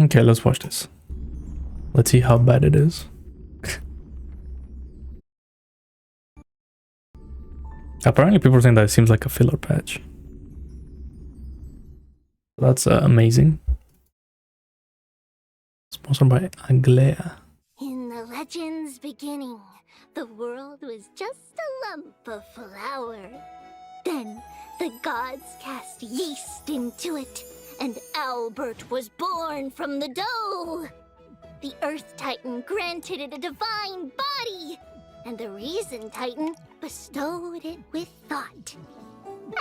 Okay, let's watch this. Let's see how bad it is. Apparently people think that it seems like a filler patch. That's amazing. Sponsored by Aglea. In the legend's beginning, the world was just a lump of flour. Then the gods cast yeast into it, and Albert was born from the dough. The Earth Titan granted it a divine body, and the Reason Titan bestowed it with thought.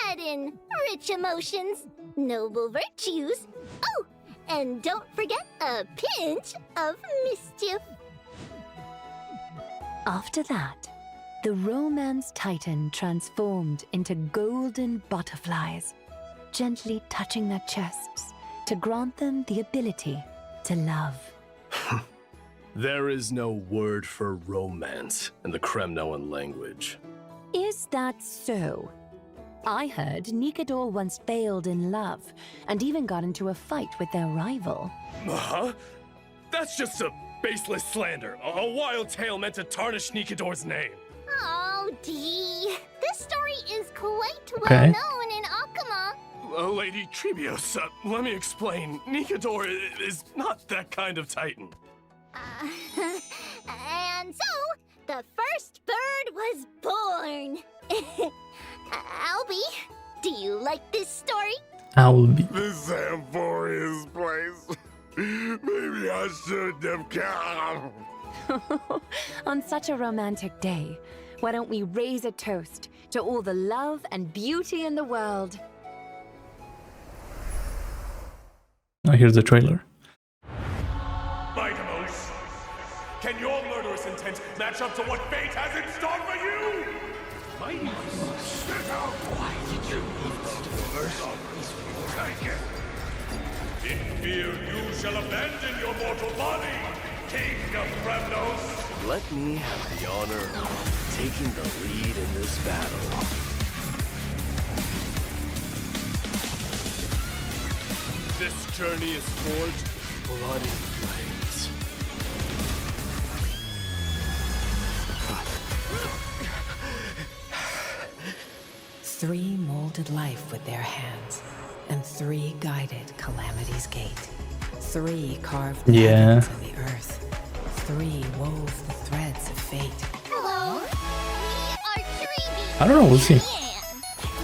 Add in rich emotions, noble virtues, oh, and don't forget a pinch of mischief. After that, the Romance Titan transformed into golden butterflies, gently touching their chests to grant them the ability to love. There is no word for romance in the Kremnoan language. Is that so? I heard Nikador once failed in love and even got into a fight with their rival. Huh? That's just a baseless slander, a wild tale meant to tarnish Nikador's name. Oh, Dee. This story is quite well Okay. known in Akuma. Lady Tribios, let me explain. Nikador is not that kind of titan. And so, the first bird was born. Albie, do you like this story? Albie. This Amphoria's place. Maybe I shouldn't have come. On such a romantic day, why don't we raise a toast to all the love and beauty in the world? Oh, here's the trailer. Mydei, can your murderous intent match up to what fate has in store for you? Mydei, why did you take it? In fear you shall abandon your mortal body, King of Kremnos. Let me have the honor of taking the lead in this battle. This journey is forged in bloody flames. 3 molded life with their hands, and 3 guided Calamity's gate. 3 carved patterns in the earth. 3 wove the threads of fate. Hello, we are TRIBBIE. I don't know, we'll see.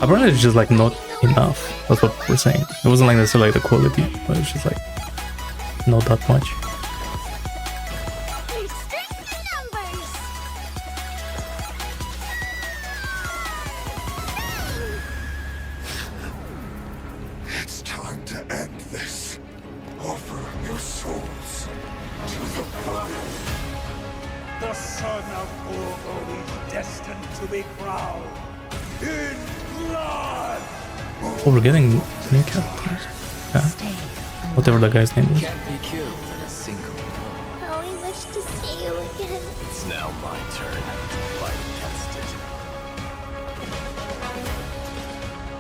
Apparently it's just like not enough. That's what we're saying. It wasn't like necessarily like the quality, but it's just like not that much. Restrict the numbers. It's time to end this. Offer your souls to the blood. The son of Urgo is destined to be crowned in blood! Oh, we're getting new characters. Yeah. Whatever that guy's name is. Can't be killed in a single blow. How we wish to see you again. It's now my turn to fight against it.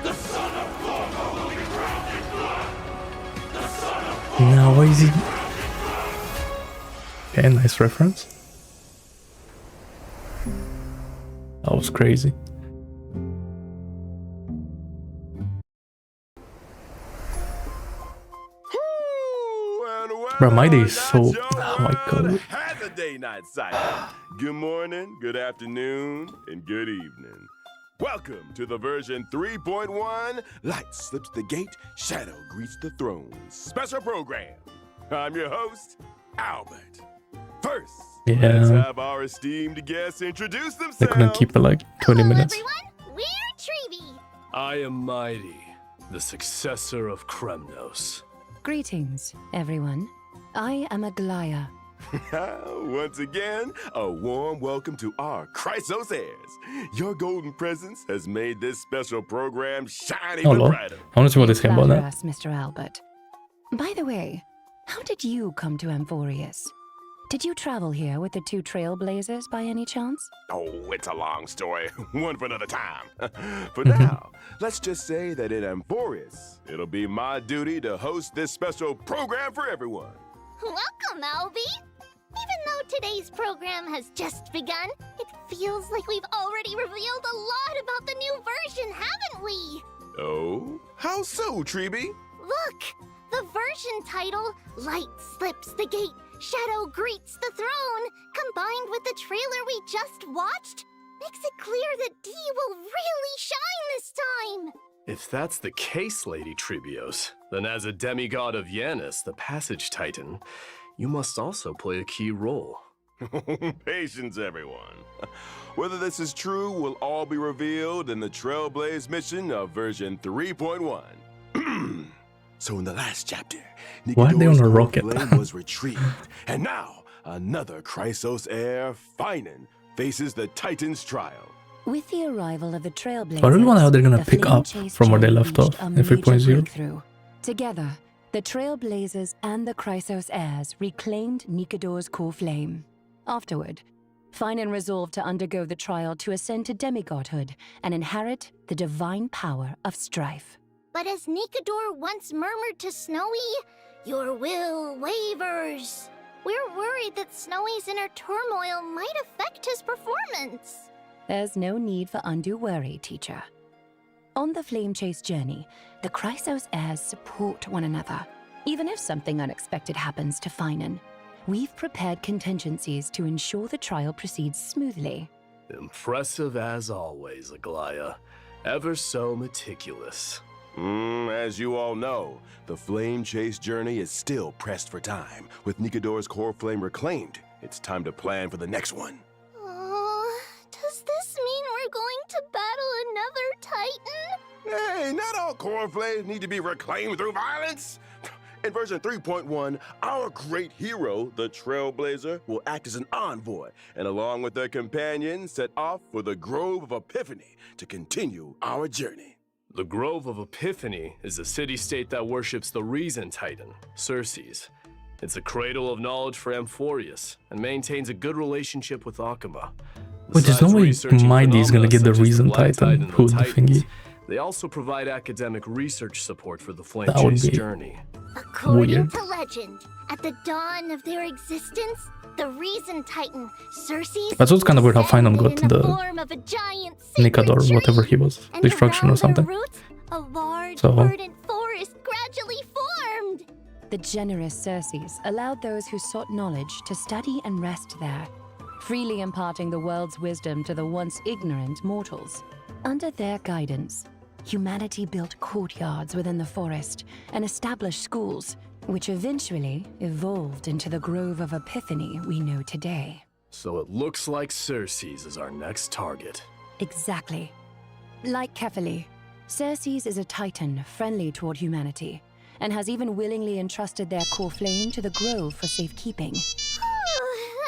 The son of Urgo will be crowned in blood. The son of Now, why is he? Okay, nice reference. That was crazy. Bro, Mydei is so... Oh my god. Has a day-night sight. Good morning, good afternoon, and good evening. Welcome to the version 3.1 Light Slips the Gate, Shadow Greets the Throne special program. I'm your host, Albert. First, let's Yeah, have our esteemed guests introduce they themselves. couldn't keep it like 20 Hello, minutes. everyone. We're TRIBBIE. I am Mydei, the successor of Kremnos. Greetings, everyone. I am Aglaya. Once again, a warm welcome to our Chrysos heirs. Your golden presence has made this special program shine Oh even lol. brighter. I want to see what they say about Flatter that. us, Mr. Albert. By the way, how did you come to Amphorius? Did you travel here with the two trailblazers by any chance? Oh, it's a long story. One for another time. For now, let's just say that in Enquiries, it'll be my duty to host this special program for everyone. Welcome, Albie! Even though today's program has just begun, it feels like we've already revealed a lot about the new version, haven't we? Oh? How so, TRIBBIE? Look! The version title, Light Slips the Gate, Shadow Greets the Throne, combined with the trailer we just watched, makes it clear that D will really shine this time! If that's the case, Lady Tribbios, then as a demigod of Yanis, the Passage Titan, you must also play a key role. Patience, everyone. Whether this is true will all be revealed in the Trailblaze mission of version 3.1. So in the last chapter, Why are they on a rocket? flame was retrieved, and now another Chrysos heir, Finan, faces the Titan's trial. With the arrival of the trailblazers, I really wonder how they're gonna the pick flame up chase from where they chain left reached off a in major 3.0. breakthrough. Together, the trailblazers and the Chrysos heirs reclaimed Nikador's core flame. Afterward, Finan resolved to undergo the trial to ascend to demigodhood and inherit the divine power of strife. But as Nikador once murmured to Snowy, your will wavers. We're worried that Snowy's inner turmoil might affect his performance. There's no need for undue worry, teacher. On the flame chase journey, the Chrysos heirs support one another. Even if something unexpected happens to Finan, we've prepared contingencies to ensure the trial proceeds smoothly. Impressive as always, Aglaya. Ever so meticulous. As you all know, the flame chase journey is still pressed for time. With Nikador's core flame reclaimed, it's time to plan for the next one. Does this mean we're going to battle another Titan? Hey, not all core flames need to be reclaimed through violence. In version 3.1, our great hero, the Trailblazer, will act as an envoy, and along with their companions, set off for the Grove of Epiphany to continue our journey. The Grove of Epiphany is a city-state that worships the Reason Titan, Circes. It's a cradle of knowledge for Amphorius, and maintains a good relationship with Akuma. Wait, there's no way Mydei is gonna get the Reason Titan, who's the thingy. They also provide academic research support for the Flame That would Chase be journey. According weird. to legend, at the dawn of their existence, the Reason Titan, Circes, That's what's kind of weird how Finan got in the form of a giant sacred Nikador, tree, whatever he was, and destruction or around something. their roots, a large, So- verdant forest gradually formed. The generous Circes allowed those who sought knowledge to study and rest there, freely imparting the world's wisdom to the once ignorant mortals. Under their guidance, humanity built courtyards within the forest and established schools, which eventually evolved into the Grove of Epiphany we know today. So it looks like Circes is our next target. Exactly. Like Kefali, Circes is a titan friendly toward humanity, and has even willingly entrusted their core flame to the Grove for safekeeping.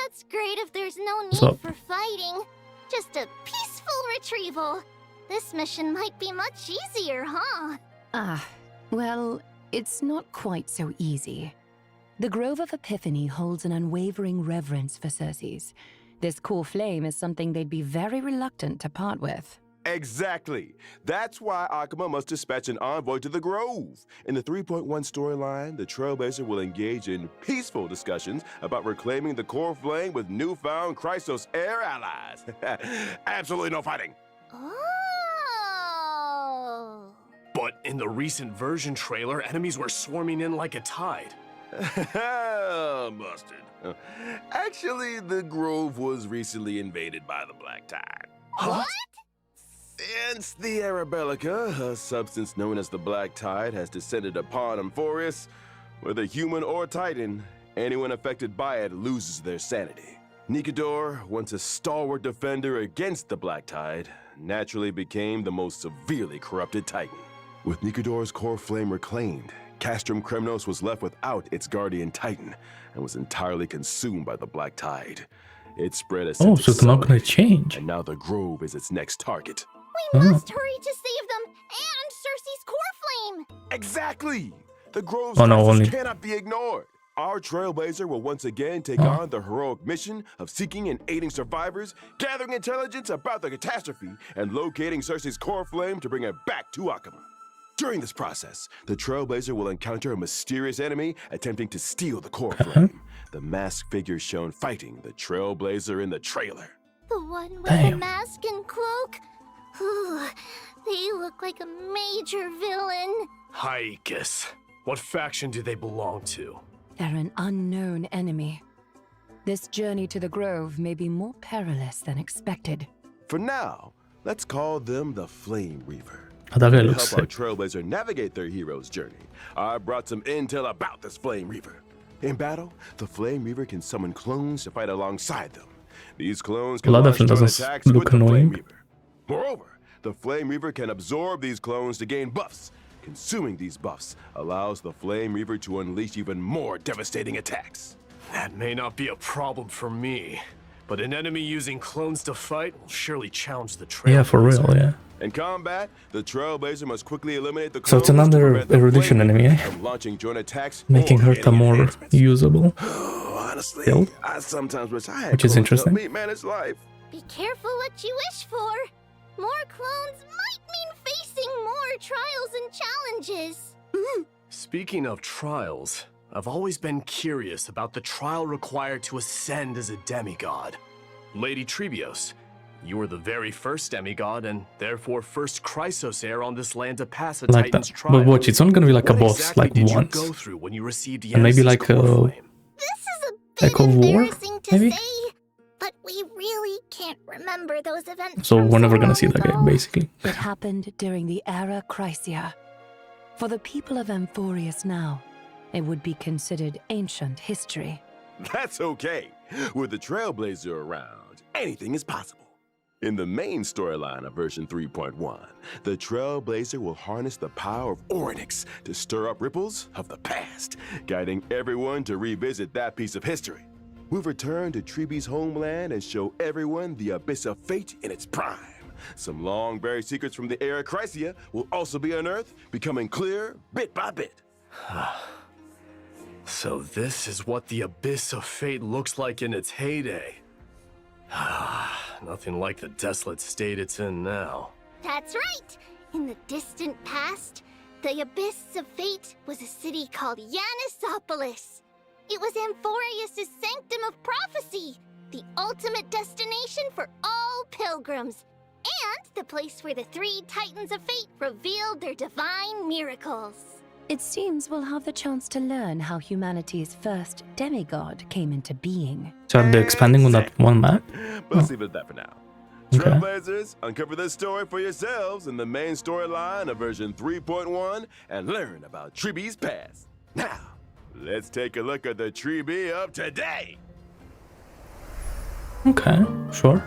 That's great if there's no need So- for fighting. Just a peaceful retrieval. This mission might be much easier, huh? Well, it's not quite so easy. The Grove of Epiphany holds an unwavering reverence for Circes. This core flame is something they'd be very reluctant to part with. Exactly. That's why Akuma must dispatch an envoy to the Grove. In the 3.1 storyline, the Trailblazer will engage in peaceful discussions about reclaiming the core flame with newfound Chrysos heir allies. Absolutely no fighting. Oh. But in the recent version trailer, enemies were swarming in like a tide. Busted. Actually, the Grove was recently invaded by the Black Tide. What? Since the Arabellica, a substance known as the Black Tide, has descended upon Amphorius, whether human or Titan, anyone affected by it loses their sanity. Nikador, once a stalwart defender against the Black Tide, naturally became the most severely corrupted Titan. With Nikador's core flame reclaimed, Castrum Kremnos was left without its guardian Titan and was entirely consumed by the Black Tide. It spread a Oh, so it's not gonna change. and now the Grove is its next target. We must hurry to save them and Circe's core flame. Exactly! The Grove's Oh, no, crisis only- cannot be ignored. our Trailblazer will once again take on the heroic mission of seeking and aiding survivors, gathering intelligence about the catastrophe, and locating Cersei's core flame to bring it back to Akama. During this process, the Trailblazer will encounter a mysterious enemy attempting to steal the core flame. The masked figure shown fighting the Trailblazer in the trailer. The one with the mask and cloak? Ooh, they look like a major villain. Haikus. What faction do they belong to? They're an unknown enemy. This journey to the Grove may be more perilous than expected. For now, let's call them the Flame Reaver. That guy To looks help our sick. Trailblazer navigate their hero's journey, I brought some intel about this Flame Reaver. In battle, the Flame Reaver can summon clones to fight alongside them. These clones can Well, that launch definitely joint doesn't attacks look with the Flame annoying. Reaver. Moreover, the Flame Reaver can absorb these clones to gain buffs. Consuming these buffs allows the Flame Reaver to unleash even more devastating attacks. That may not be a problem for me, but an enemy using clones to fight will surely challenge the Trailblazer. Yeah, for real, yeah. In combat, the Trailblazer must quickly eliminate the clones So it's another to prevent the erudition Flame enemy, Reaver eh? from launching joint attacks Making or her getting more enhancements. usable. Honestly, Build? I sometimes wish I had Which is clones to help interesting. me manage life. Be careful what you wish for. More clones might mean facing more trials and challenges. Speaking of trials, I've always been curious about the trial required to ascend as a demigod. Lady Tribbios, you were the very first demigod and therefore first Chrysos heir on this land to pass a Like Titan's that. trial. But watch, it's only gonna be like a What boss exactly like did once. you go through when you received And maybe Yanis's like core flame? This is a Like bit a war, embarrassing to maybe? say, but we really can't remember those events. So from we're never so gonna see long that guy, ago. basically. It happened during the Era Chrysia. For the people of Amphorius now, it would be considered ancient history. That's okay. With the Trailblazer around, anything is possible. In the main storyline of version 3.1, the Trailblazer will harness the power of Oryx to stir up ripples of the past, guiding everyone to revisit that piece of history. We'll return to TRIBBIE's homeland and show everyone the Abyss of Fate in its prime. Some long-buried secrets from the Era Chrysia will also be unearthed, becoming clear bit by bit. So this is what the Abyss of Fate looks like in its heyday. Nothing like the desolate state it's in now. That's right. In the distant past, the Abyss of Fate was a city called Yanisopolis. It was Amphorius' sanctum of prophecy, the ultimate destination for all pilgrims, and the place where the three Titans of Fate revealed their divine miracles. It seems we'll have the chance to learn how humanity's first demigod came into being. So are they expanding on that one map? But let's leave it at that for now. Okay. Trailblazers, uncover this story for yourselves in the main storyline of version 3.1 and learn about TRIBBIE's past. Now, let's take a look at the TRIBBIE of today. Okay, sure.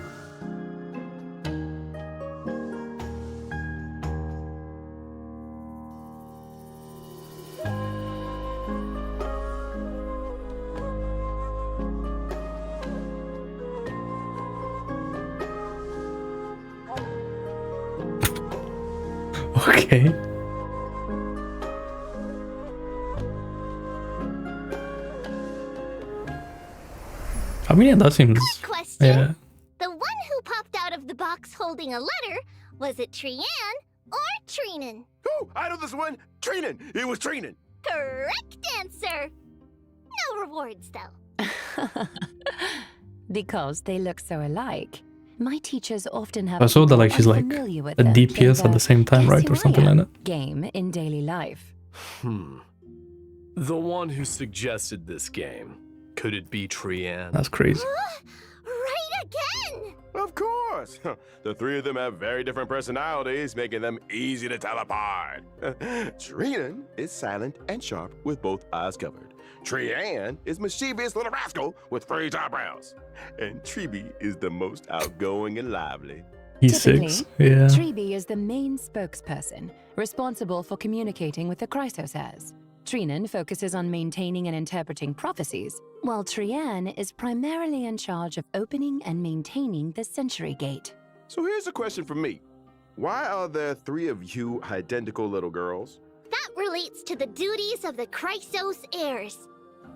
Okay. I mean, yeah, that seems... Question. Yeah. The one who popped out of the box holding a letter, was it Trian or Trinan? Ooh, I know this one. Trinan. It was Trinan. Correct answer. No rewards, though. Because they look so alike. My teachers often have I saw that, like, she's like unfamiliar with a them play DPS at the same time, Guess right? Who Or I something Am like that. game in daily life. The one who suggested this game. Could it be Trian? That's crazy. Right again! Of course. The three of them have very different personalities, making them easy to tell apart. Trinan is silent and sharp with both eyes covered. Trian is mischievous little rascal with raised eyebrows. And TRIBBIE is the most outgoing and lively. He's Typically, 6. Yeah. TRIBBIE is the main spokesperson, responsible for communicating with the Chrysos heirs. Trinan focuses on maintaining and interpreting prophecies, while Trian is primarily in charge of opening and maintaining the Century Gate. So here's a question from me. Why are there three of you identical little girls? That relates to the duties of the Chrysos heirs.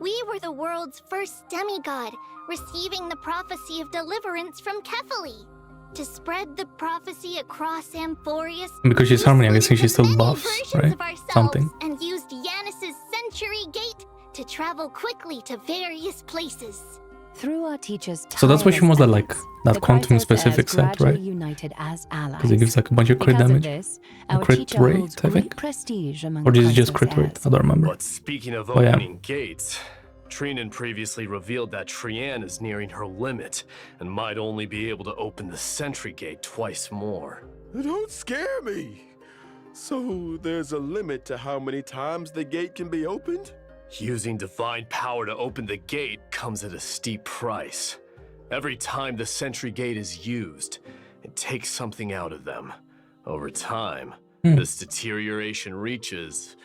We were the world's first demigod, receiving the prophecy of deliverance from Kefali. To spread the prophecy across Amphorius, Because she's we Harmony, I guess split she into still many buffs, versions right? of ourselves Something. and used Yanis's Century Gate to travel quickly to various places. Through our teacher's So that's why she tireless wants that, like, efforts, that the quantum Chrysos specific heirs set, gradually right? united as allies. Because it gives like a bunch of crit Because damage. of this, A our crit teacher rate, holds I great think. prestige among Or the is it just Chrysos crit rate? heirs. I don't remember. But speaking of Oh, yeah. opening gates, Trinan previously revealed that Trian is nearing her limit and might only be able to open the Sentry Gate twice more. Don't scare me. So there's a limit to how many times the gate can be opened? Using divine power to open the gate comes at a steep price. Every time the Sentry Gate is used, it takes something out of them. Over time, this deterioration reaches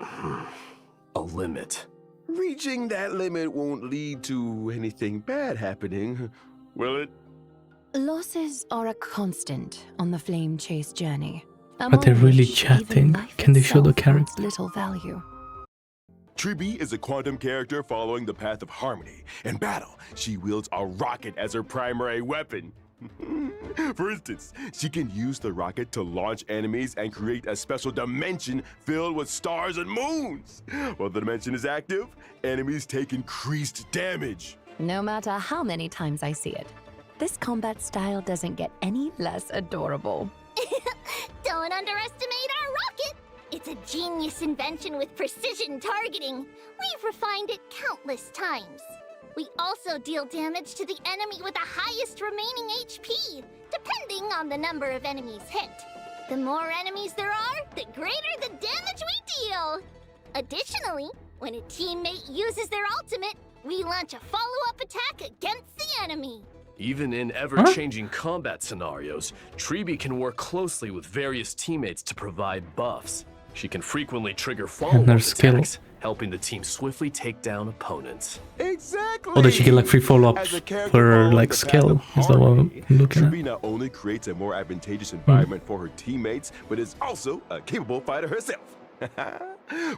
a limit. Reaching that limit won't lead to anything bad happening, will it? Losses are a constant on the flame chase journey. But they're among really which even chatting. life Can they show the itself holds character? little value. TRIBBIE is a quantum character following the path of harmony. In battle, she wields a rocket as her primary weapon. For instance, she can use the rocket to launch enemies and create a special dimension filled with stars and moons. While the dimension is active, enemies take increased damage. No matter how many times I see it, this combat style doesn't get any less adorable. Don't underestimate our rocket! It's a genius invention with precision targeting. We've refined it countless times. We also deal damage to the enemy with the highest remaining HP, depending on the number of enemies hit. The more enemies there are, the greater the damage we deal. Additionally, when a teammate uses their ultimate, we launch a follow-up attack against the enemy. Even in ever-changing combat scenarios, TRIBBIE can work closely with various teammates to provide buffs. She can frequently trigger follow-up their skill. attacks, helping the team swiftly take down opponents. Exactly! Or does she get like free As follow-ups a character for following like the path skill? of Is that what I'm harmony, looking TRIBBIE at? not only creates a more advantageous environment for her teammates, but is also a capable fighter herself.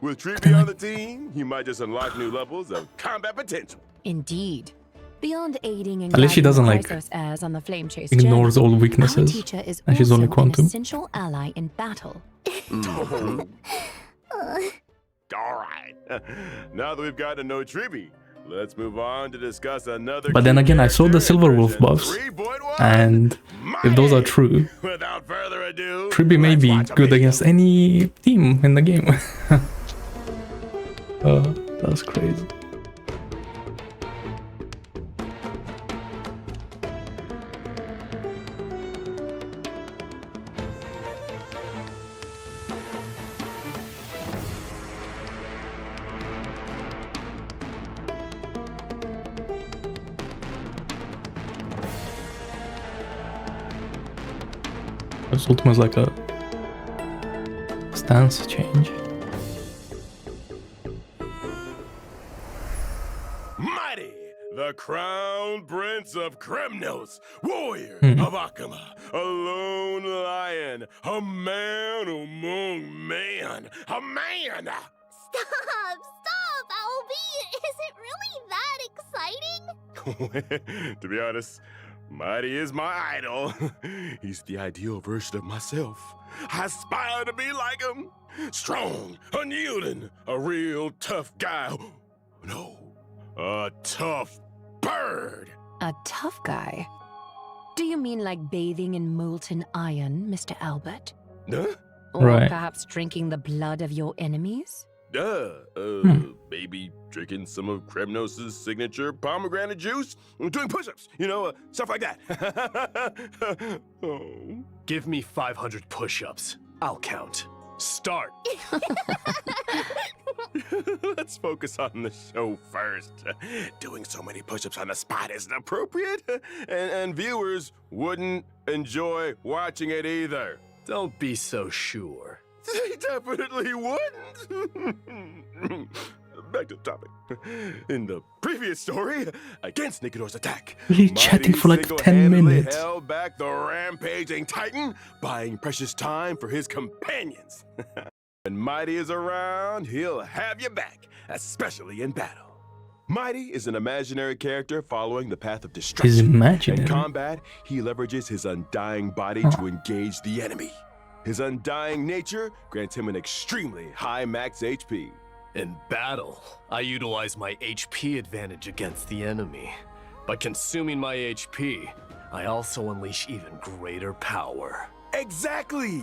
With TRIBBIE on the team, you might just unlock new levels of combat potential. Indeed. Beyond aiding and At least she guiding doesn't, the like, Chrysos heirs on the flame chase Ignores journey, all our weaknesses. teacher is And she's also only quantum. an essential ally in battle. All right. Now that we've gotten to know TRIBBIE, let's move on to discuss another. But then key again, I saw the character in Silver Wolf version buffs, 3.1, and if those are Mydei. true, Without further ado, TRIBBIE may let's be watch a good video. against any team in the game. That's crazy. This ultimate is like a stance change. Mydei, the crown prince of Kremnos, warrior of Akama, a lone lion, a man among men, a man. Stop! Albie! Is it really that exciting? To be honest, Mydei is my idol. He's the ideal version of myself. I aspire to be like him. Strong, unyielding, a real tough guy. No, a tough bird. A tough guy? Do you mean like bathing in molten iron, Mr. Albert? Huh? Or Right. perhaps drinking the blood of your enemies? Maybe drinking some of Kremnos' signature pomegranate juice, doing push-ups, stuff like that. Oh. Give me 500 push-ups. I'll count. Start! Let's focus on the show first. Doing so many push-ups on the spot isn't appropriate, and viewers wouldn't enjoy watching it either. Don't be so sure. They definitely wouldn't. Back to the topic. In the previous story, against Nikidor's attack, Really chatting for like 10 single-handedly minutes. held back the rampaging Titan, buying precious time for his companions. When Mydei is around, he'll have your back, especially in battle. Mydei is an imaginary character following the path of destruction. He's imaginary. In combat, he leverages his undying body to engage the enemy. His undying nature grants him an extremely high max HP. In battle, I utilize my HP advantage against the enemy. By consuming my HP, I also unleash even greater power. Exactly!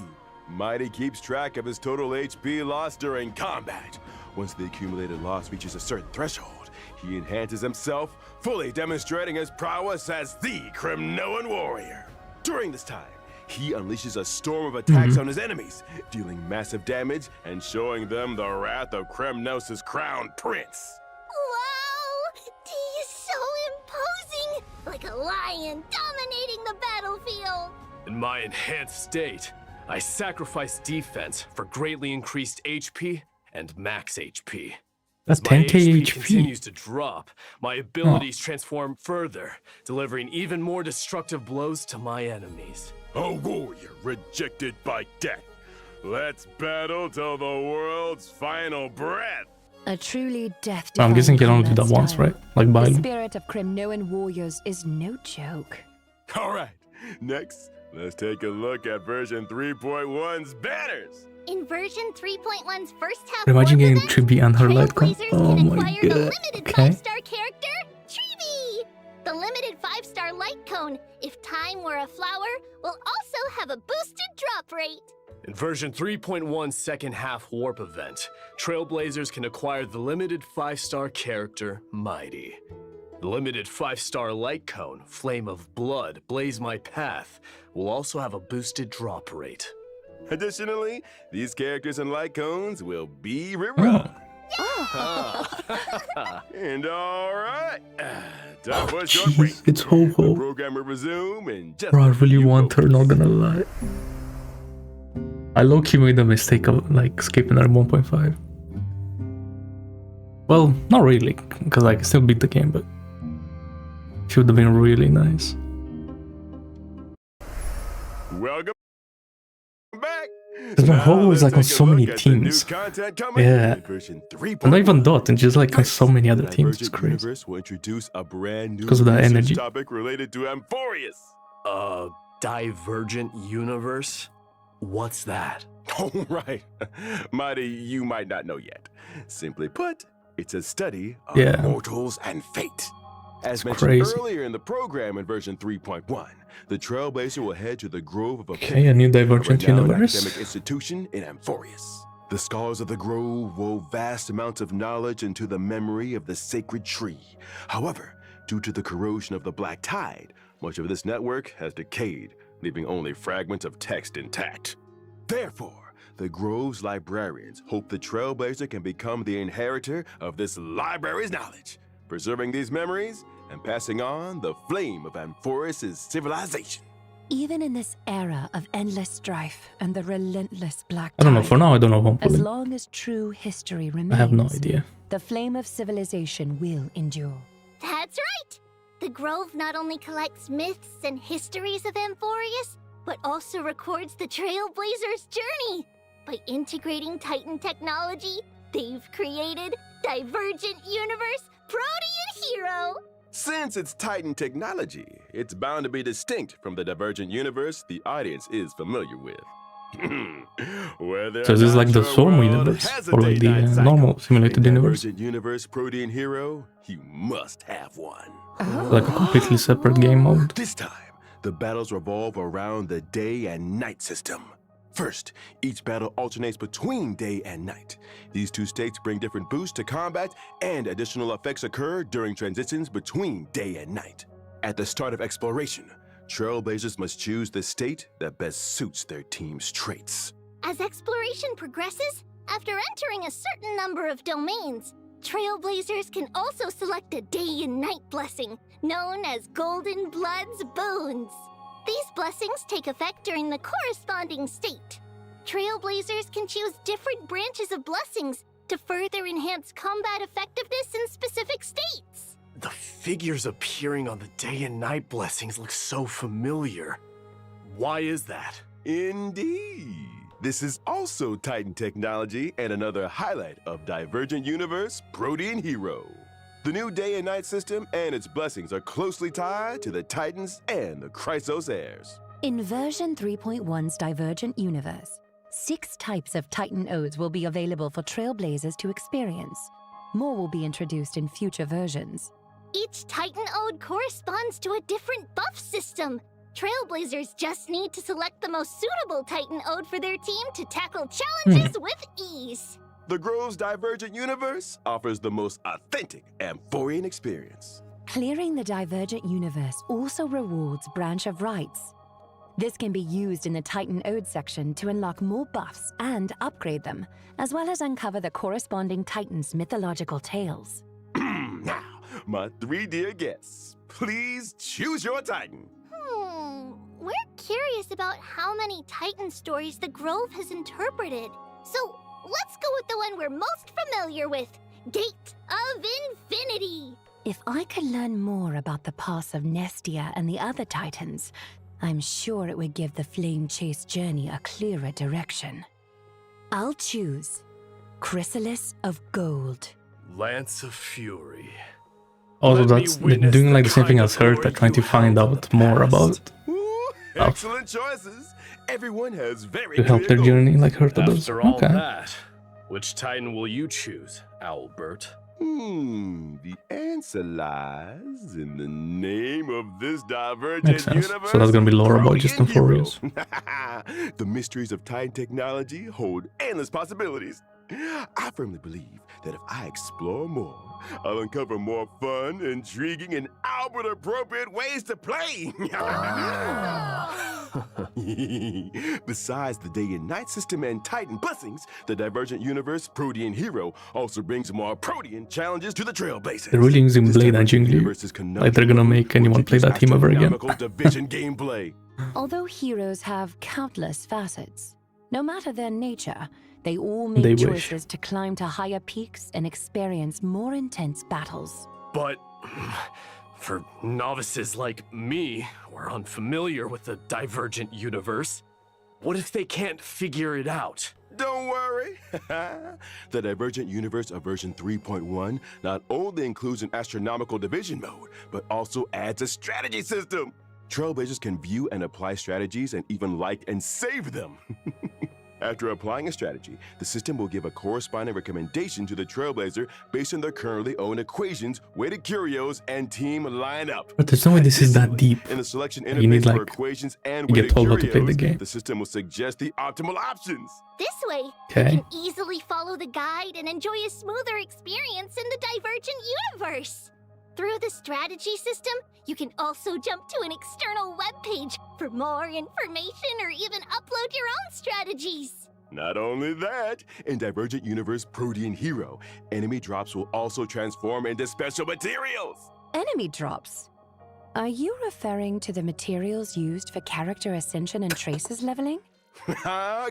Mydei keeps track of his total HP loss during combat. Once the accumulated loss reaches a certain threshold, he enhances himself, fully demonstrating his prowess as the Crimnoan warrior. During this time, he unleashes a storm of attacks on his enemies, dealing massive damage and showing them the wrath of Kremnos' crown prince. Wow! He is so imposing! Like a lion dominating the battlefield! In my enhanced state, I sacrifice defense for greatly increased HP and max HP. That's As my 10k HP continues to drop, my abilities transform further, delivering even more destructive blows to my enemies. A warrior rejected by death. Let's battle till the world's final breath. A truly death. I'm guessing you can only do that once, right? Like The Bailu. spirit of Crimnoan warriors is no joke. All right, next, let's take a look at version 3.1's banners. In version 3.1's first half Imagine warp getting event, Tribbie and her light gun. Trailblazers Oh can my acquire the god. limited Okay. 5-star character, TRIBBIE! The limited 5-star light cone, if time were a flower, will also have a boosted drop rate. In version 3.1 second half warp event, Trailblazers can acquire the limited 5-star character, Mydei. The limited 5-star light cone, Flame of Blood, Blaze My Path, will also have a boosted drop rate. Additionally, these characters and light cones will be rerun. And all right, time for a short break. It's The Ho-Ho. program will resume in just Bro, I a really few want her, not moments. gonna lie. I low-key made the mistake of like skipping at 1.5. Well, not really, because I can still beat the game, but it would have been really nice. Welcome back. Because my Ho is let's like on take a so many look at the new teams. content coming Yeah. in version 3.1. And not even Dot, and just like on so many other The teams. It's Divergent crazy. Universe will introduce a brand new Because of that research energy. topic related to Enquiries. Divergent universe? What's that? Oh, right. Mydei, you might not know yet. Simply put, it's a study of Yeah. mortals and fate. As It's mentioned crazy. earlier in the program in version 3.1, the Trailblazer will head to the Grove of Okay, a new Divergent renowned universe. academic institution in Enquiries. The scholars of the Grove wove vast amounts of knowledge into the memory of the sacred tree. However, due to the corrosion of the Black Tide, much of this network has decayed, leaving only fragments of text intact. Therefore, the Grove's librarians hope the Trailblazer can become the inheritor of this library's knowledge, preserving these memories and passing on the flame of Enquiries' civilization. Even in this era of endless strife and the relentless black I don't know, tide, for now I don't know Home as Poly. long as true history remains, I have no idea. the flame of civilization will endure. That's right! The Grove not only collects myths and histories of Enquiries, but also records the Trailblazers' journey. By integrating Titan technology, they've created Divergent Universe Protean Hero! Since it's Titan technology, it's bound to be distinct from the Divergent universe the audience is familiar with. Whether So is this like the Storm universe? Or like the normal simulated universe? Divergent universe Protean hero, you must have one. Like a completely separate game mode. This time, the battles revolve around the day and night system. First, each battle alternates between day and night. These two states bring different boosts to combat, and additional effects occur during transitions between day and night. At the start of exploration, Trailblazers must choose the state that best suits their team's traits. As exploration progresses, after entering a certain number of domains, Trailblazers can also select a day and night blessing, known as Golden Blood's Boons. These blessings take effect during the corresponding state. Trailblazers can choose different branches of blessings to further enhance combat effectiveness in specific states. The figures appearing on the day and night blessings look so familiar. Why is that? Indeed. This is also Titan technology and another highlight of Divergent Universe Protean Hero. The new day and night system and its blessings are closely tied to the Titans and the Chrysos heirs. In version 3.1's Divergent Universe, 6 types of Titan Odes will be available for Trailblazers to experience. More will be introduced in future versions. Each Titan Ode corresponds to a different buff system. Trailblazers just need to select the most suitable Titan Ode for their team to tackle challenges with ease. The Grove's Divergent Universe offers the most authentic Amphorian experience. Clearing the Divergent Universe also rewards Branch of Rights. This can be used in the Titan Ode section to unlock more buffs and upgrade them, as well as uncover the corresponding Titans' mythological tales. Now, my 3 dear guests, please choose your Titan. We're curious about how many Titan stories the Grove has interpreted. So let's go with the one we're most familiar with, Gate of Infinity. If I could learn more about the past of Nestia and the other Titans, I'm sure it would give the Flame Chase journey a clearer direction. I'll choose Chrysalis of Gold. Lance of Fury. Also, they're doing like the same thing as Hertha, trying to find out more about Excellent choices. Everyone has very to help clear their goals. journey like Hertha does. After all Okay. that, which Titan will you choose, Owlbert? The answer lies in the name of this Divergent Makes sense. Universe. So that's gonna be lore about Protean just Hero. Enquiries. The mysteries of Titan technology hold endless possibilities. I firmly believe that if I explore more, I'll uncover more fun, intriguing, and Albert-appropriate ways to play. Besides the day and night system and Titan blessings, the Divergent Universe Protean Hero also brings more Protean challenges to the Trailblazers. They're really using This Blade Divergent edgingly. Universe's Like they're gonna make anyone play that team ever again. astronomical division gameplay. Although heroes have countless facets, no matter their nature, they all make They wish. choices to climb to higher peaks and experience more intense battles. But for novices like me, who are unfamiliar with the Divergent Universe, what if they can't figure it out? Don't worry. The Divergent Universe of version 3.1 not only includes an astronomical division mode, but also adds a strategy system. Trailblazers can view and apply strategies and even like and save them. After applying a strategy, the system will give a corresponding recommendation to the Trailblazer based on their currently owned equations, weighted curios, and team lineup. But there's no way this is that deep. In the selection You need, interface for like, equations and you get weighted told how to play the curios, game. the system will suggest the optimal options. This way, Okay. you can easily follow the guide and enjoy a smoother experience in the Divergent Universe. Through the strategy system, you can also jump to an external webpage for more information or even upload your own strategies. Not only that, in Divergent Universe Protean Hero, enemy drops will also transform into special materials. Enemy drops. Are you referring to the materials used for character ascension and traces leveling?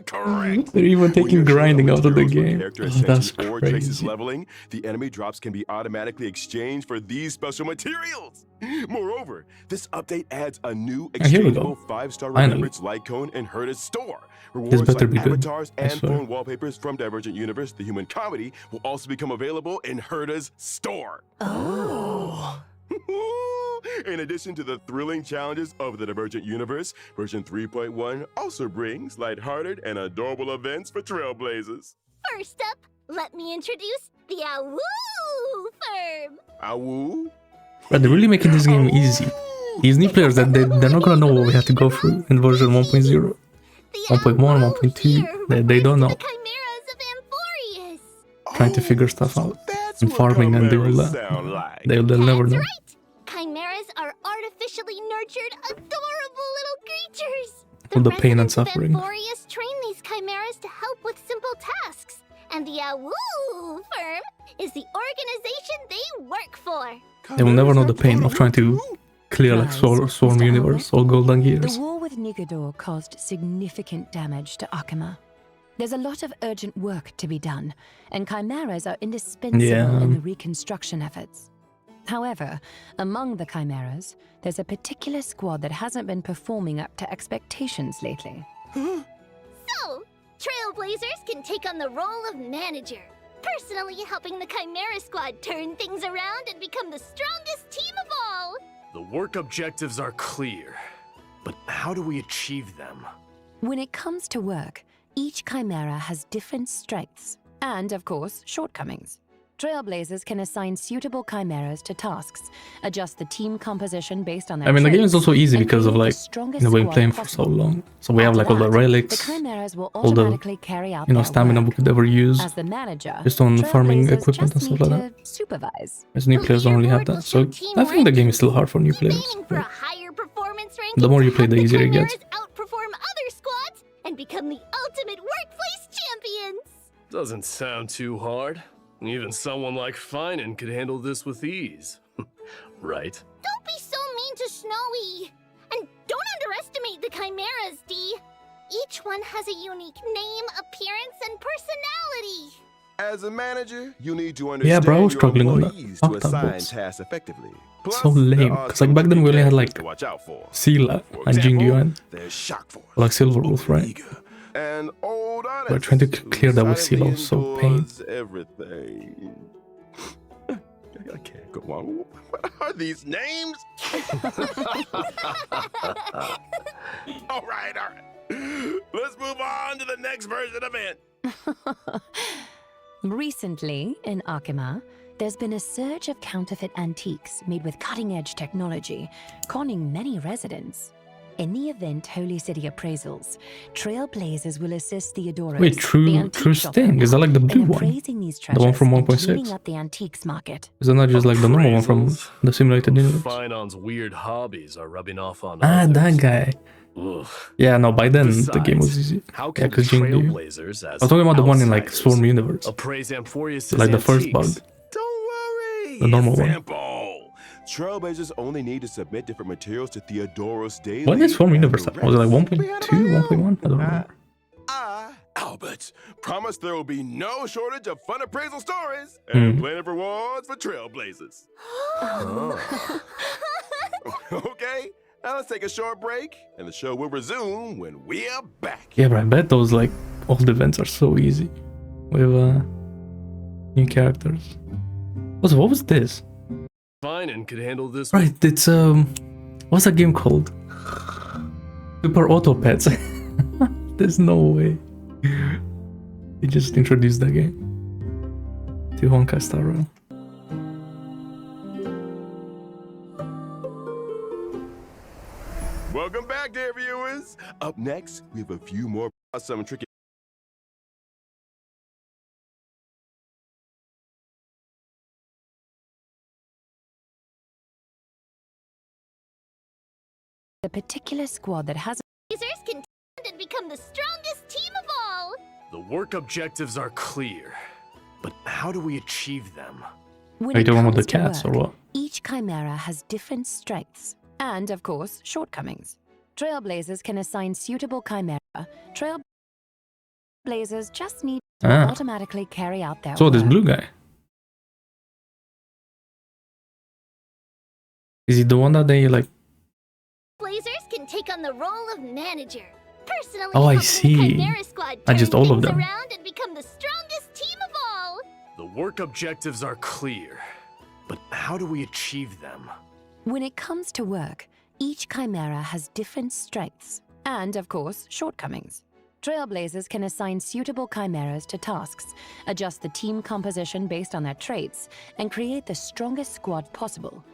Correct. They're even When taking you're short grinding on out of the materials for game. character Oh, ascension that's or traces crazy. leveling, the enemy drops can be automatically exchanged for these special materials. Moreover, this update adds a new Here we go. exchangeable 5-star Finally. Remembrance Lycone and Herta's store. Rewards better like be good, avatars I and swear. phone wallpapers from Divergent Universe, the human comedy, will also become available in Herta's store. Oh. In addition to the thrilling challenges of the Divergent Universe, version 3.1 also brings lighthearted and adorable events for Trailblazers. First up, let me introduce the Awoo firm. Awoo? But they're really making this game easy. These new players, that they're not gonna know what we have to go through in version 1.0. The 1.1, Awoo 1.2, here they don't know. refers to the chimeras of Amphorius. Trying to figure stuff out. That's And what farming and chimeras sound like. they'll never That's know. right. Chimeras are artificially nurtured, adorable little creatures. From the pain and residents of suffering. Amphorius train these chimeras to help with simple tasks, and the Awoo firm is the organization they work for. They will never know the pain of trying to clear like Swarm Universe or Golden Gears. The war with Nigador caused significant damage to Akima. There's a lot of urgent work to be done, and chimeras are indispensable Yeah. in the reconstruction efforts. However, among the chimeras, there's a particular squad that hasn't been performing up to expectations lately. So, Trailblazers can take on the role of manager, personally helping the Chimera Squad turn things around and become the strongest team of all. The work objectives are clear, but how do we achieve them? When it comes to work, each Chimera has different strengths and, of course, shortcomings. Trailblazers can assign suitable chimeras to tasks, adjust the team composition based on their I mean, the game is traits, also easy and because of create the like, strongest we've been squad playing for so possible. long. So we have After like all the that, relics, the chimeras will all the, automatically carry out you know, their stamina we work. could ever use As the manager, just on farming Trailblazers equipment and just stuff need like that. to supervise. As new The players don't really have leaderboard will that. So show team I think the game is rankings. still hard for new Keep players. aiming for a Like, higher performance ranking the more to you play, help the easier it Chimeras gets. outperform other squads and become the ultimate workplace champions. Doesn't sound too hard. Even someone like Finan could handle this with ease. Right? Don't be so mean to Snowy. And don't underestimate the Chimeras, D. Each one has a unique name, appearance, and personality. As a manager, you need to Yeah, understand bro, I was your struggling on that. employees Fuck to that assign boss. tasks effectively. Plus, So lame, there are 'cause, some like, back then we only had, characters like, to watch out for. Sela For and example, Jingyuan, there's Shock Force, like Silver Wolf, right? Eager, and old We're trying to Honest, clear that with who silently Sela, so pain. endures everything. I can't go on. What are these names? all right. Let's move on to the next version of it. Recently, in Akima, there's been a surge of counterfeit antiques made with cutting-edge technology, conning many residents. In the event Holy City appraisals, Trailblazers will assist Theodoros, Wait, the True antique shop Sting? Is that like the owner, blue in one? appraising these The one treasures from and 1.6? cleaning up the antiques market. Is that not just like the normal one from Appraisals? the simulated universe? Finan's weird hobbies are rubbing off on Ah, others. that guy. Ugh. Yeah, no, by then the game was Besides, easy. How Yeah, can because Jingu. Trailblazers as I was talking about the one in like outsiders Swarm Universe. appraise Amphorius' Like the first antiques? bug. Don't worry. The normal it's one. simple. Trailblazers only need to submit different materials to Theodoros daily. When is Swarm and Universe? the Was it like rest 1.2, we handle on our 1.1? I own. don't remember. Albert, promise there will be no shortage of fun appraisal stories and plenty of rewards for Trailblazers. Okay, now let's take a short break, and the show will resume when we are back. Yeah, but I bet those like old events are so easy with new characters. Also, what was this? Finan could handle this. Right, it's what's that game called? Super Auto Pets. There's no way. They just introduced that game to Honkai Star Rail. Welcome back, dear viewers. Up next, we have a few more awesome tricky. The particular squad that has Blazers can and become the strongest team of all. The work objectives are clear, but how do we achieve them? When Are you it talking about comes the to cats or work, what? each chimera has different strengths and, of course, shortcomings. Trailblazers can assign suitable chimera. Trailblazers just need to Ah. automatically carry out their So this work. blue guy. Is he the one that they like? Blazers can take on the role of manager, personally Oh, I helping see. the Chimera Squad I turn just all of things them. around and become the strongest team of all. The work objectives are clear, but how do we achieve them? When it comes to work, each chimera has different strengths and, of course, shortcomings. Trailblazers can assign suitable chimeras to tasks, adjust the team composition based on their traits, and create the strongest squad possible.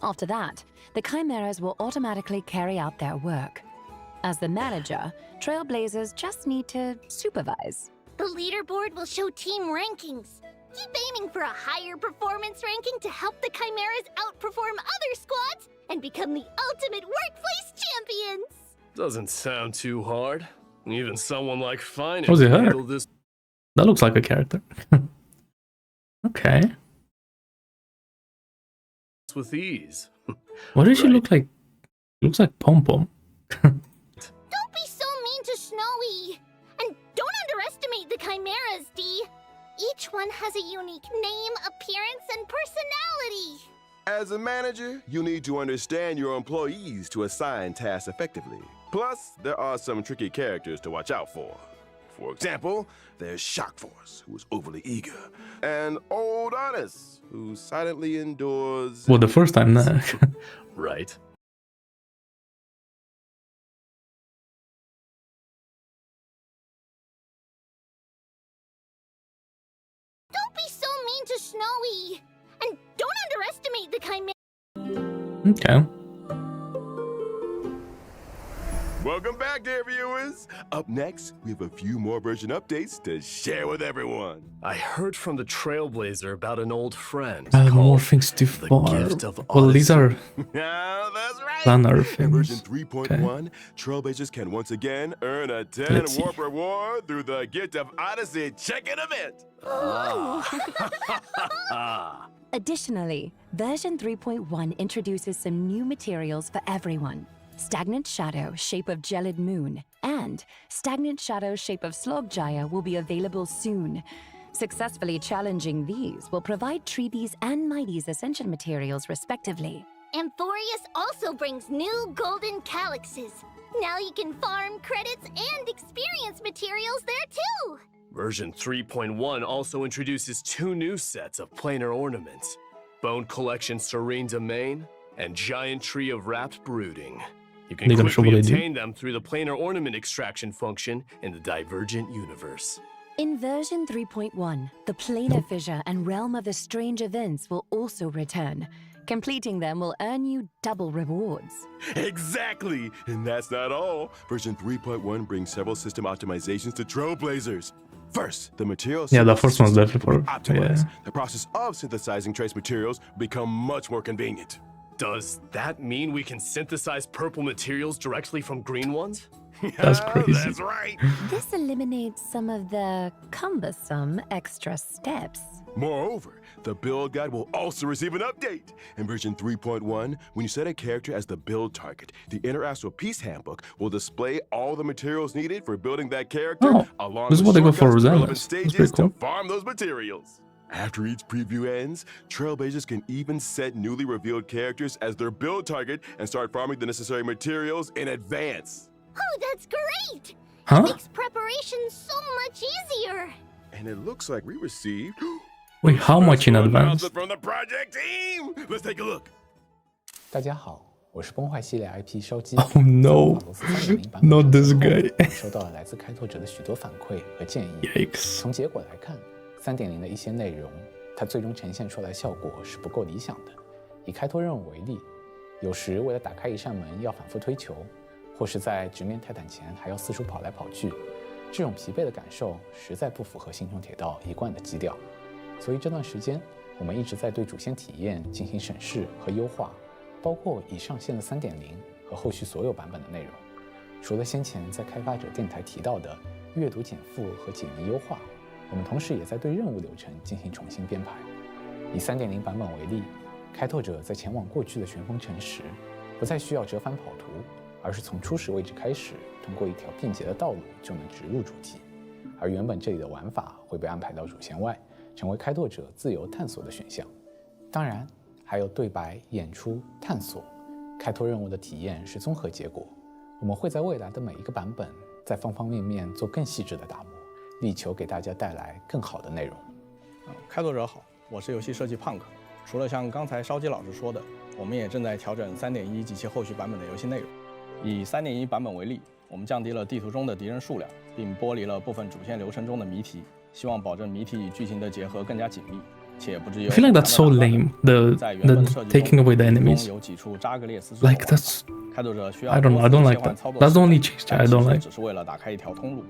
After that, the chimeras will automatically carry out their work. As the manager, Trailblazers just need to supervise. The leaderboard will show team rankings. Keep aiming for a higher performance ranking to help the Chimeras outperform other squads and become the ultimate workplace champions. Doesn't sound too hard. Even someone like Finan Was it could her? handle this That looks like a character. Okay. with ease. What does she look like? Looks like Pom Pom. Don't be so mean to Snowy. And don't underestimate the Chimeras, D. Each one has a unique name, appearance, and personality. As a manager, you need to understand your employees to assign tasks effectively. Plus, there are some tricky characters to watch out for. For example, there's Shock Force, who is overly eager, and Old Honest, who silently endures. Well, the first time, nah. Right. Don't be so mean to Snowy! And don't underestimate the Chimera. Okay. Welcome back, dear viewers. Up next, we have a few more version updates to share with everyone. I heard from the Trailblazer about an old friend More called things too the far. Gift of Well, these are Yeah, that's right. planner In version things. 3.1, Trailblazers can once again earn a 10 Let's see. warp reward through the Gift of Odyssey check-in event. Additionally, version 3.1 introduces some new materials for everyone. Stagnant Shadow, shape of Gelid Moon, and Stagnant Shadow, shape of Slogjaya will be available soon. Successfully challenging these will provide TRIBBIE's and Mydei's ascension materials respectively. Amphorius also brings new golden calyxes. Now you can farm credits and experience materials there too! Version 3.1 also introduces 2 new sets of planar ornaments. Bone Collection Serene Domain and Giant Tree of Wrapped Brooding. You can They're gonna show quickly what they do. obtain them through the planar ornament extraction function in the Divergent universe. In version 3.1, the Planar Fissure and Realm of the Strange Events will also return. Completing them will earn you double rewards. Exactly! And that's not all. Version 3.1 brings several system optimizations to Trailblazers. First, the material Yeah, the synthesis first one's system definitely will be for- optimized. yeah. The process of synthesizing trace materials will become much more convenient. Does that mean we can synthesize purple materials directly from green ones? That's crazy. That's right. This eliminates some of the cumbersome extra steps. Moreover, the build guide will also receive an update. In version 3.1, when you set a character as the build target, the Interastral Peace Handbook will display all the materials needed for building that character, Oh, along this is with what they go for shortcuts to relevant Rosanna's. That's stages pretty cool. to farm those materials. After each preview ends, Trailblazers can even set newly revealed characters as their build target and start farming the necessary materials in advance. Oh, that's great! Huh? Makes preparation so much easier! And it looks like we received Wait, how much in special advance? announcement from the project team. Let's take a look. 大家好，我是崩坏系列 IP 烧鸡。 Oh no, 在瓦罗斯3.0版本 not this 上线后 guy. 我们收到了来自开拓者的许多反馈和建议。 Yikes. 从结果来看，3.0的一些内容，它最终呈现出来效果是不够理想的。以开拓任务为例，有时为了打开一扇门要反复推球，或是在直面泰坦前还要四处跑来跑去，这种疲惫的感受实在不符合星穹铁道一贯的基调。所以这段时间，我们一直在对主线体验进行审视和优化，包括已上线的3.0和后续所有版本的内容。除了先前在开发者电台提到的阅读减负和解谜优化，我们同时也在对任务流程进行重新编排。以3.0版本为例，开拓者在前往过去的旋风城时，不再需要折返跑图，而是从初始位置开始，通过一条便捷的道路就能直入主题。而原本这里的玩法会被安排到主线外，成为开拓者自由探索的选项。当然，还有对白、演出、探索。开拓任务的体验是综合结果。我们会在未来的每一个版本，在方方面面做更细致的打磨，力求给大家带来更好的内容。开拓者好，我是游戏设计胖克。除了像刚才烧鸡老师说的，我们也正在调整3.1及其后续版本的游戏内容。以3.1版本为例，我们降低了地图中的敌人数量，并剥离了部分主线流程中的谜题，希望保证谜题与剧情的结合更加紧密，且不至于 I feel like that's so lame. The taking away the enemies. 有几处扎格列斯 Like that's 开拓者需要 I don't know. I don't like that. That's the only change I don't like. 只是为了打开一条通路。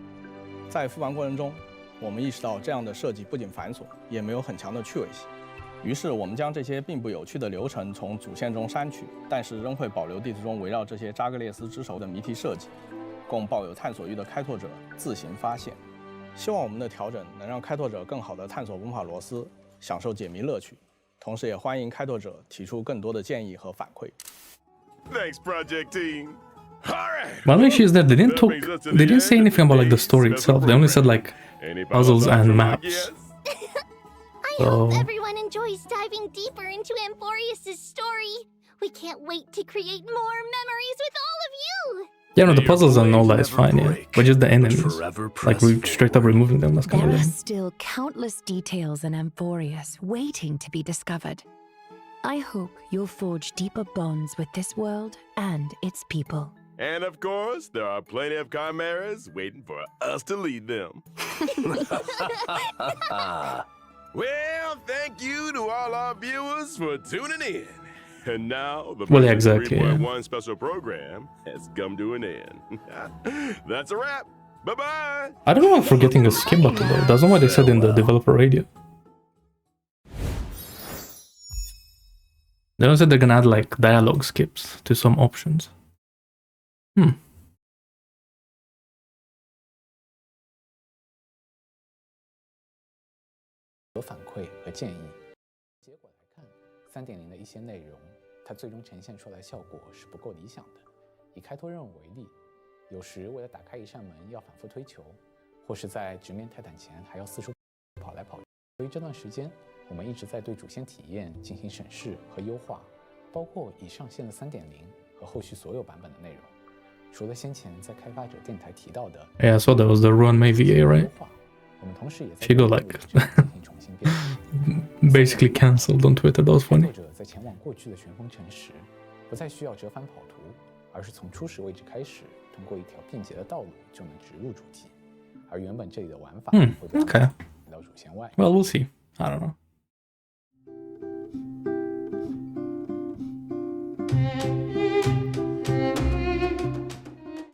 在复盘过程中，我们意识到这样的设计不仅繁琐，也没有很强的趣味性。于是我们将这些并不有趣的流程从主线中删去，但是仍会保留地图中围绕这些扎格列斯之手的谜题设计，供抱有探索欲的开拓者自行发现。希望我们的调整能让开拓者更好地探索文法罗斯，享受解谜乐趣。同时也欢迎开拓者提出更多的建议和反馈。Thanks, project team. All right. One issue is that they didn't talk. They didn't say anything about like the story itself. They only said like puzzles and maps. I hope So- everyone enjoys diving deeper into Amphorius' story. We can't wait to create more memories with all of you! Yeah, no, the May your puzzles and all that blade is never fine, yeah. break, But just the but enemies. forever Like, press straight up forward. removing them, that's kind of There are lame. still countless details in Amphorius waiting to be discovered. I hope you'll forge deeper bonds with this world and its people. And of course, there are plenty of chimeras waiting for us to lead them. Well, thank you to all our viewers for tuning in. And now, the Well, version exactly, 3.1 special program has come to an end. That's a wrap. Bye-bye. I don't know, I'm forgetting a skip button though. That's not what they said in the developer radio. They don't say they're gonna add like dialogue skips to some options. Hmm. 有反馈和建议。结果来看，3.0的一些内容，它最终呈现出来的效果是不够理想的。以开拓任务为例，有时为了打开一扇门要反复推球，或是在直面泰坦前还要四处跑来跑去。由于这段时间，我们一直在对主线体验进行审视和优化，包括已上线的3.0和后续所有版本的内容。除了先前在开发者电台提到的 Yeah, I saw that was the Run May VA, right? 我们同时也在 She got like 进行重新编辑。 basically cancelled on Twitter. That was 作 funny. 者在前往过去的旋风城时，不再需要折返跑图，而是从初始位置开始，通过一条便捷的道路就能直入主题。而原本这里的玩法会被 Okay. 来到主线外。 Well, we'll see. I don't know.